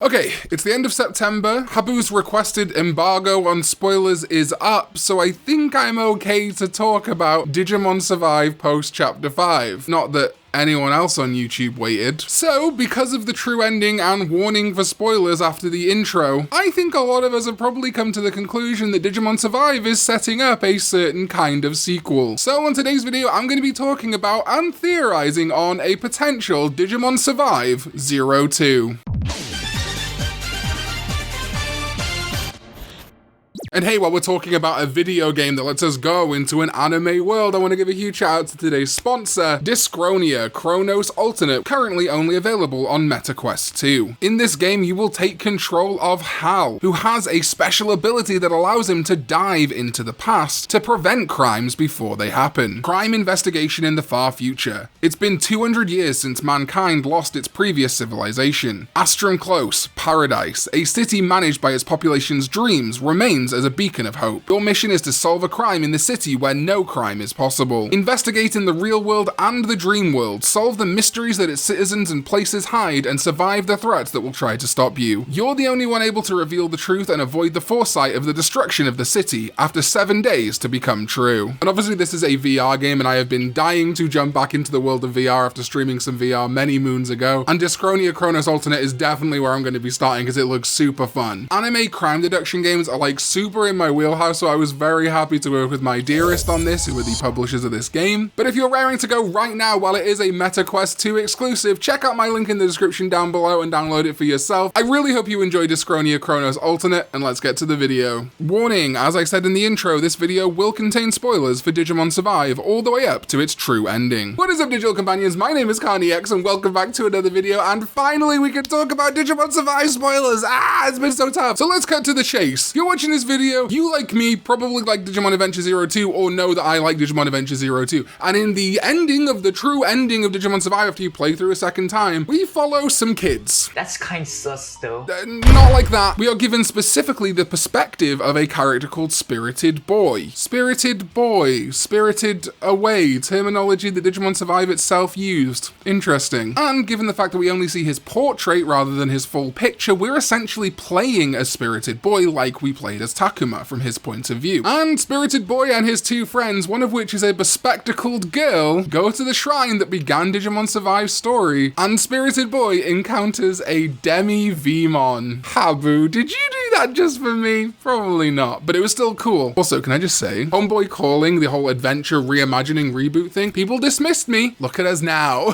Okay, it's the end of September. Habu's requested embargo on spoilers is up, so I think I'm okay to talk about Digimon Survive post Chapter 5. Not that anyone else on YouTube waited. So, because of the true ending and warning for spoilers after the intro, I think a lot of us have probably come to the conclusion that Digimon Survive is setting up a certain kind of sequel. So on today's video, I'm going to be talking about and theorizing on a potential Digimon Survive 02. And hey, while we're talking about a video game that lets us go into an anime world, I want to give a huge shout out to today's sponsor, Dyschronia, Chronos Alternate, currently only available on MetaQuest 2. In this game, you will take control of Hal, who has a special ability that allows him to dive into the past to prevent crimes before they happen. Crime investigation in the far future. It's been 200 years since mankind lost its previous civilization. Astrum Close, Paradise, a city managed by its population's dreams, remains as a beacon of hope. Your mission is to solve a crime in the city where no crime is possible. Investigate in the real world and the dream world, solve the mysteries that its citizens and places hide, and survive the threats that will try to stop you. You're the only one able to reveal the truth and avoid the foresight of the destruction of the city after 7 days to become true. And obviously this is a VR game, and I have been dying to jump back into the world of VR after streaming some VR many moons ago, and Dyschronia Chronos Alternate is definitely where I'm going to be starting because it looks super fun. Anime crime deduction games are like super in my wheelhouse, so I was very happy to work with my dearest on this, who are the publishers of this game. But if you're raring to go right now while it is a MetaQuest 2 exclusive, check out my link in the description down below and download it for yourself. I really hope you enjoy Dyschronia Chronos Alternate, and let's get to the video. Warning, as I said in the intro, this video will contain spoilers for Digimon Survive all the way up to its true ending. What is up, digital companions? My name is Karn EX, and welcome back to another video, and finally we can talk about Digimon Survive spoilers! It's been so tough! So let's cut to the chase. If you're watching this video, you, like me, probably like Digimon Adventure 02 or know that I like Digimon Adventure 02. And in the ending of the true ending of Digimon Survive after you play through a second time, we follow some kids. That's kind of sus though. Not like that. We are given specifically the perspective of a character called Spirited Boy. Spirited Boy. Spirited Away. Terminology that Digimon Survive itself used. Interesting. And given the fact that we only see his portrait rather than his full picture, we're essentially playing as Spirited Boy like we played as Takuma from his point of view. And Spirited Boy and his two friends, one of which is a bespectacled girl, go to the shrine that began Digimon Survive's story, and Spirited Boy encounters a Demi-Vmon. Habu, did you do that just for me? Probably not, but it was still cool. Also, can I just say, Homeboy calling the whole adventure reimagining reboot thing, people dismissed me. Look at us now.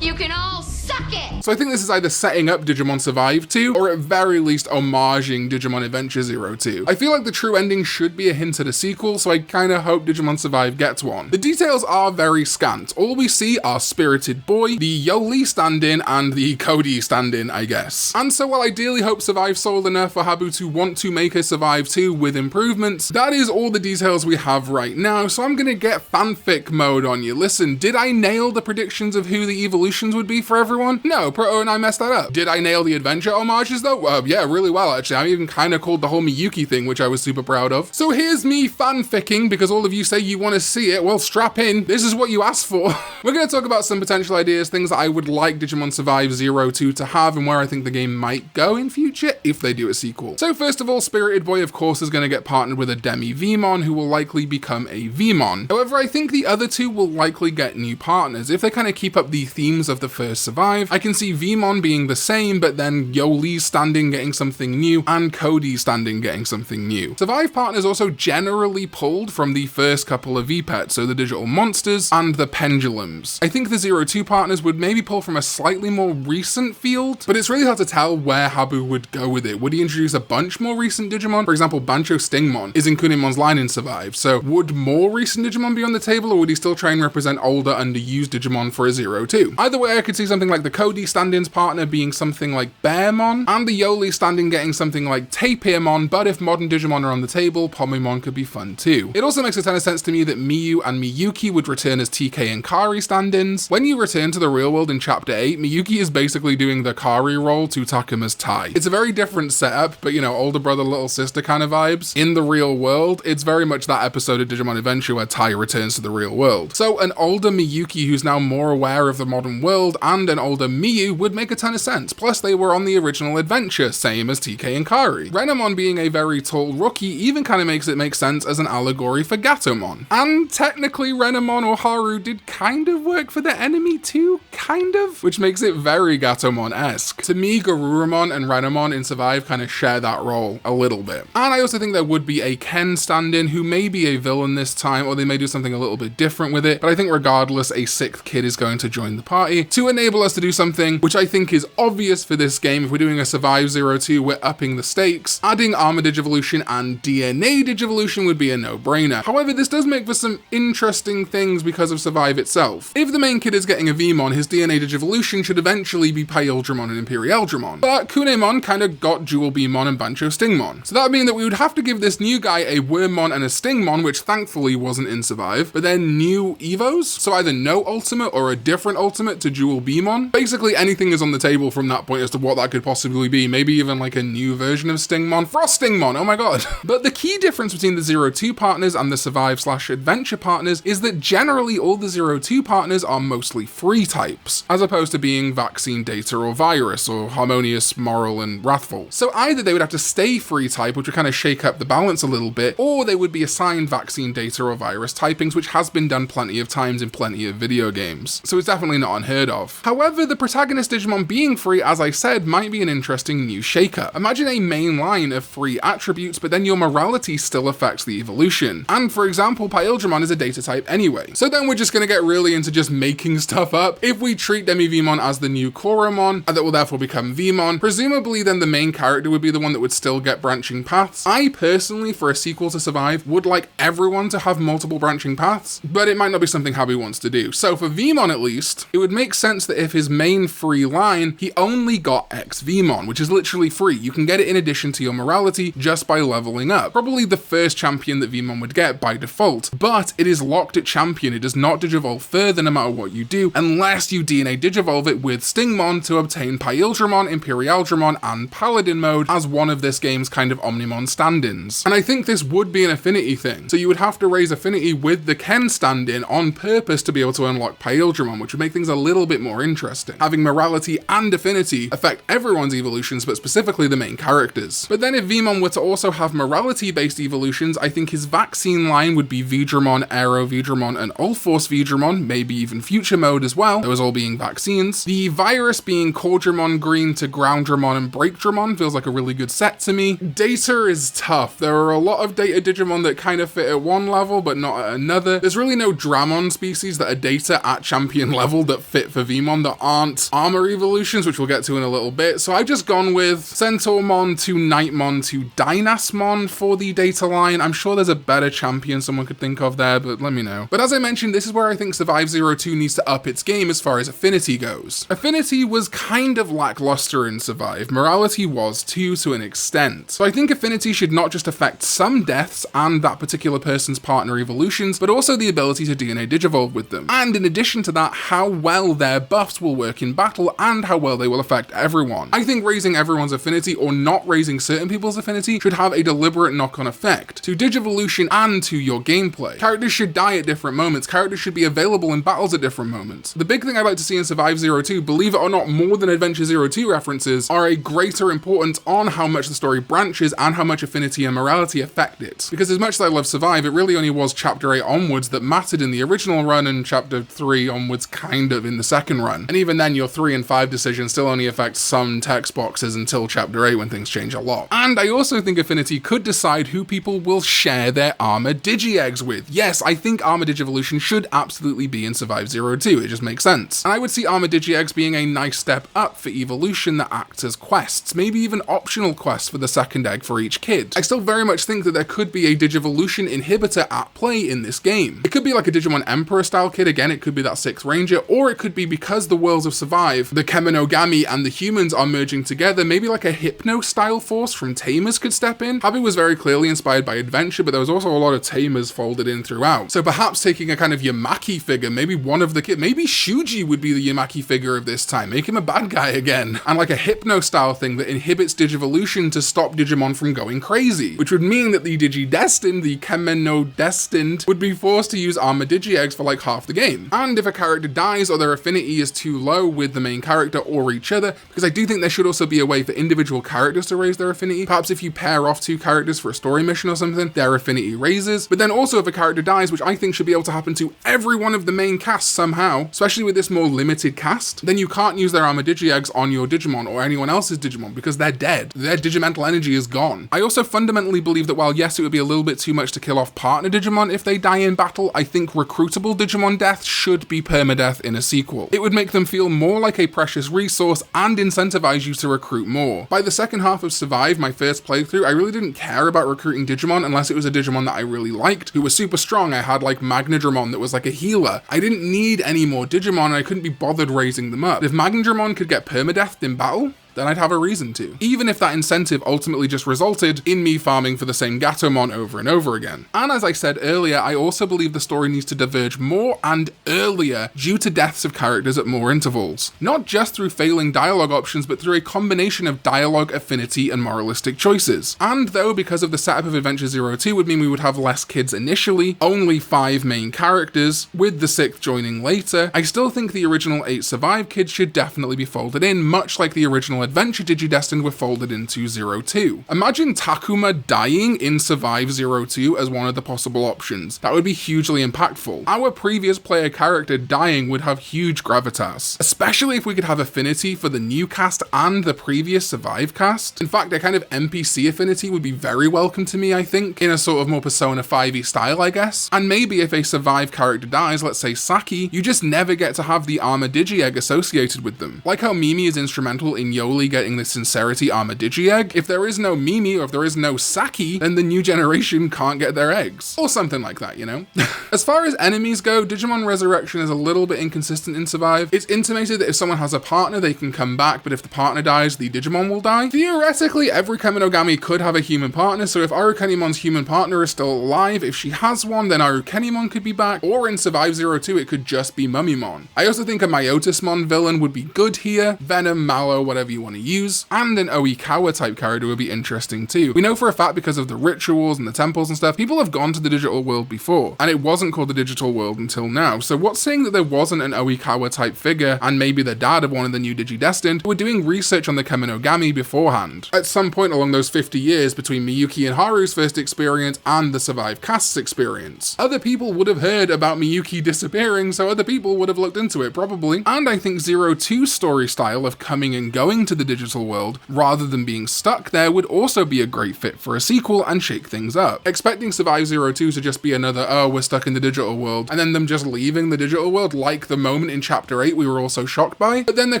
You can all suck it! So I think this is either setting up Digimon Survive 2, or at very least homaging Digimon Adventure 02. I feel like the true ending should be a hint at a sequel, so I kinda hope Digimon Survive gets one. The details are very scant. All we see are Spirited Boy, the Yoli stand-in, and the Cody stand-in, I guess. And so while I ideally hope Survive sold enough for Habu to want to make a Survive 2 with improvements, that is all the details we have right now, so I'm gonna get fanfic mode on you. Listen, did I nail the predictions of who the evolutions would be for everyone? No, Proto and I messed that up. Did I nail the adventure homages though? Yeah, really well actually. I even kinda called the whole Miyuki thing, which I was super proud of. So here's me fanficking, because all of you say you want to see it. Well, strap in. This is what you asked for. We're going to talk about some potential ideas, things that I would like Digimon Survive 02 to have, and where I think the game might go in future if they do a sequel. So first of all, Spirited Boy, of course, is going to get partnered with a Demi-Vmon, who will likely become a Vmon. However, I think the other two will likely get new partners. If they kind of keep up the themes of the first Survive, I can see Vmon being the same, but then Yoli's standing getting something new, and Cody's standing getting something new. Survive partners also generally pulled from the first couple of V-Pets, so the digital monsters and the pendulums. I think the 02 partners would maybe pull from a slightly more recent field, but it's really hard to tell where Habu would go with it. Would he introduce a bunch more recent Digimon? For example, Bancho Stingmon is in Kunimon's line in Survive, so would more recent Digimon be on the table, or would he still try and represent older, underused Digimon for a 02? Either way, I could see something like the Cody stand-in's partner being something like Bearmon, and the Yoli stand-in getting something like Tapirmon, but if modern Digimon are on the table, Pomimon could be fun too. It also makes a ton of sense to me that Miyu and Miyuki would return as TK and Kari stand-ins. When you return to the real world in Chapter 8, Miyuki is basically doing the Kari role to Takuma's Tai. It's a very different setup, but you know, older brother, little sister kind of vibes. In the real world, it's very much that episode of Digimon Adventure where Tai returns to the real world. So an older Miyuki who's now more aware of the modern world, and an older older Miyu would make a ton of sense, plus they were on the original adventure, same as TK and Kari. Renamon being a very tall rookie even kind of makes it make sense as an allegory for Gatomon. And technically Renamon or Haru did kind of work for the enemy too, kind of, which makes it very Gatomon-esque. To me, Garurumon and Renamon in Survive kind of share that role a little bit. And I also think there would be a Ken stand-in who may be a villain this time, or they may do something a little bit different with it, but I think regardless, a 6th kid is going to join the party to enable us to do something which I think is obvious for this game. If we're doing a Survive 02, we're upping the stakes. Adding Armor Digivolution and DNA Digivolution would be a no-brainer. However, this does make for some interesting things because of Survive itself. If the main kid is getting a Vmon, his DNA Digivolution should eventually be Paildramon and Imperialdramon. But Kunemon kind of got Dual Beamon and Bancho Stingmon. So that would mean that we would have to give this new guy a Wormmon and a Stingmon, which thankfully wasn't in Survive, but then new Evos, so either no ultimate or a different ultimate to Dual Beamon. Basically anything is on the table from that point as to what that could possibly be, maybe even like a new version of Stingmon, Frost Stingmon, oh my god. But the key difference between the 02 partners and the Survive/Adventure partners is that generally all the 02 partners are mostly free types, as opposed to being Vaccine, Data, or Virus, or Harmonious, Moral, and Wrathful. So either they would have to stay free type, which would kind of shake up the balance a little bit, or they would be assigned Vaccine, Data, or Virus typings, which has been done plenty of times in plenty of video games. So it's definitely not unheard of. However, the protagonist Digimon being free, as I said, might be an interesting new shaker. Imagine a main line of free attributes, but then your morality still affects the evolution. And for example, Paildramon is a data type anyway. So then we're just going to get really into just making stuff up. If we treat Demi-Vmon as the new Koromon, that will therefore become Vmon, presumably then the main character would be the one that would still get branching paths. I personally, for a sequel to Survive, would like everyone to have multiple branching paths, but it might not be something Habi wants to do. So for Vmon at least, it would make sense that if his main free line, he only got X Vmon, which is literally free. You can get it in addition to your morality just by leveling up. Probably the first champion that Vmon would get by default, but it is locked at champion. It does not digivolve further no matter what you do, unless you DNA digivolve it with Stingmon to obtain Paildramon, Imperialdramon, and Paladin mode as one of this game's kind of Omnimon stand-ins. And I think this would be an affinity thing. So you would have to raise affinity with the Ken stand-in on purpose to be able to unlock Paildramon, which would make things a little bit more interesting. Having morality and affinity affect everyone's evolutions, but specifically the main characters. But then if Vmon were to also have morality-based evolutions, I think his vaccine line would be Vidramon, Aero Vidramon, and Ulforce Vidramon, maybe even Future Mode as well, those all being vaccines. The virus being Cordramon Green to Groundramon and Breakdramon feels like a really good set to me. Data is tough. There are a lot of data Digimon that kind of fit at one level, but not at another. There's really no Dramon species that are data at champion level that fit for Vmon that aren't armor evolutions, which we'll get to in a little bit. So I've just gone with Centaurmon to Nightmon to Dynasmon for the data line. I'm sure there's a better champion someone could think of there, but let me know. But as I mentioned, this is where I think Survive 02 needs to up its game as far as affinity goes. Affinity was kind of lackluster in Survive. Morality was too, to an extent. So I think affinity should not just affect some deaths and that particular person's partner evolutions, but also the ability to DNA digivolve with them. And in addition to that, how well their buffs will work in battle and how well they will affect everyone. I think raising everyone's affinity or not raising certain people's affinity should have a deliberate knock-on effect to Digivolution and to your gameplay. Characters should die at different moments. Characters should be available in battles at different moments. The big thing I'd like to see in Survive 02, believe it or not, more than Adventure 02 references, are a greater importance on how much the story branches and how much affinity and morality affect it. Because as much as I love Survive, it really only was Chapter 8 onwards that mattered in the original run and Chapter 3 onwards kind of in the second run. And even then, your 3 and 5 decisions still only affect some text boxes until Chapter 8 when things change a lot. And I also think affinity could decide who people will share their armor digi-eggs with. Yes, I think armor digivolution should absolutely be in Survive 02, it just makes sense. And I would see armor digi-eggs being a nice step up for evolution that acts as quests, maybe even optional quests for the second egg for each kid. I still very much think that there could be a digivolution inhibitor at play in this game. It could be like a Digimon Emperor style kid, again it could be that 6th Ranger, or it could be because the worlds of Survive, the Kemonogami and the humans are merging together, maybe like a Hypno style force from Tamers could step in. Habi was very clearly inspired by Adventure, but there was also a lot of Tamers folded in throughout. So perhaps taking a kind of Yamaki figure, maybe one of the kids, maybe Shuji would be the Yamaki figure of this time, make him a bad guy again, and like a Hypno style thing that inhibits Digivolution to stop Digimon from going crazy, which would mean that the Digidestined, the Kemeno Destined, would be forced to use armor digi-eggs for like half the game. And if a character dies or their affinity is too too low with the main character or each other, because I do think there should also be a way for individual characters to raise their affinity. Perhaps if you pair off two characters for a story mission or something, their affinity raises. But then also if a character dies, which I think should be able to happen to every one of the main casts somehow, especially with this more limited cast, then you can't use their armor Digi-Eggs on your Digimon or anyone else's Digimon because they're dead. Their digimental energy is gone. I also fundamentally believe that while yes, it would be a little bit too much to kill off partner Digimon if they die in battle, I think recruitable Digimon death should be permadeath in a sequel. It would make them feel more like a precious resource and incentivize you to recruit more. By the second half of Survive, my first playthrough, I really didn't care about recruiting Digimon unless it was a Digimon that I really liked, who was super strong. I had like Magnadramon that was like a healer. I didn't need any more Digimon and I couldn't be bothered raising them up. If Magnadramon could get permadeathed in battle, then I'd have a reason to. Even if that incentive ultimately just resulted in me farming for the same Gatomon over and over again. And as I said earlier, I also believe the story needs to diverge more and earlier due to deaths of characters at more intervals. Not just through failing dialogue options, but through a combination of dialogue, affinity, and moralistic choices. And though because of the setup of Adventure Zero 2 would mean we would have less kids initially, only 5 main characters, with the 6th joining later, I still think the original 8 Survive kids should definitely be folded in, much like the original Adventure Digidestined were folded into Zero 2. Imagine Takuma dying in Survive Zero 2 as one of the possible options. That would be hugely impactful. Our previous player character dying would have huge gravitas, especially if we could have affinity for the new cast and the previous Survive cast. In fact, a kind of NPC affinity would be very welcome to me, I think, in a sort of more Persona 5-y style, I guess. And maybe if a Survive character dies, let's say Saki, you just never get to have the armor Digi-Egg associated with them. Like how Mimi is instrumental in Yoli getting the Sincerity armor Digi-Egg. If there is no Mimi or if there is no Saki, then the new generation can't get their eggs. Or something like that, you know? As far as enemies go, Digimon Resurrection is a little bit inconsistent in Survive. It's intimated that if someone has a partner, they can come back, but if the partner dies, the Digimon will die. Theoretically, every Kemonogami could have a human partner, so if Arukenimon's human partner is still alive, if she has one, then Arukenimon could be back, or in Survive Zero 2, it could just be Mummymon. I also think a Myotismon villain would be good here, Venom, Mallow, whatever you want to use, and an Oikawa type character would be interesting too. We know for a fact because of the rituals and the temples and stuff, people have gone to the digital world before, and it wasn't called the digital world until now. So what's saying that there wasn't an Oikawa type figure, and maybe the dad of one of the new Digidestined, who were doing research on the Kemonogami beforehand? At some point along those 50 years between Miyuki and Haru's first experience and the Survive cast's experience, other people would have heard about Miyuki disappearing, so other people would have looked into it probably. And I think Zero 2's story style of coming and going to the digital world rather than being stuck there would also be a great fit for a sequel and shake things up. Expecting Survive Zero 2 to just be another, oh, we're stuck in the digital world, and then them just leaving the digital world like the moment in Chapter 8 we were all so shocked by. But then there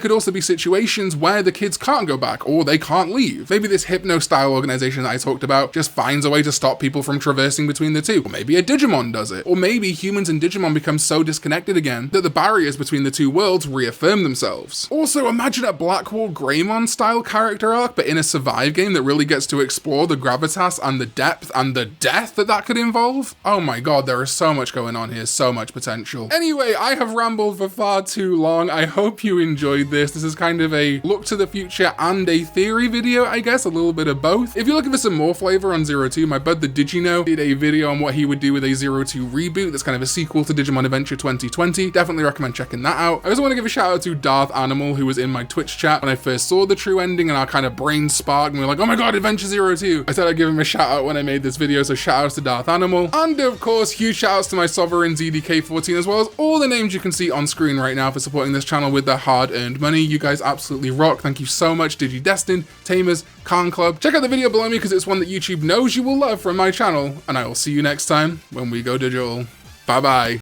could also be situations where the kids can't go back or they can't leave. Maybe this Hypno-style organization that I talked about just finds a way to stop people from traversing between the two. Or maybe a Digimon does it. Or maybe humans and Digimon become so disconnected again that the barriers between the two worlds reaffirm themselves. Also, imagine a Blackwall Greymon style character arc, but in a Survive game that really gets to explore the gravitas and the depth and the death that could involve. Oh my god, there is so much going on here, so much potential. Anyway, I have rambled for far too long. I hope you enjoyed this. This is kind of a look to the future and a theory video, I guess, a little bit of both. If you're looking for some more flavor on Zero 2, my bud the Digino did a video on what he would do with a Zero 2 reboot that's kind of a sequel to Digimon Adventure 2020. Definitely recommend checking that out. I also want to give a shout out to Darth Animal, who was in my Twitch chat when I first saw the True Ending, and our kind of brain sparked and we were like, oh my god, Adventure Zero 2. I said I'd give him a shout out when I made this video, so shout outs to Darth Animal. And of course, huge shout outs to my Sovereign ZDK14, as well as all the names you can see on screen right now for supporting this channel with their hard-earned money. You guys absolutely rock. Thank you so much, Digidestined, Tamers, Karn Club. Check out the video below me because it's one that YouTube knows you will love from my channel, and I will see you next time when we go digital. Bye bye.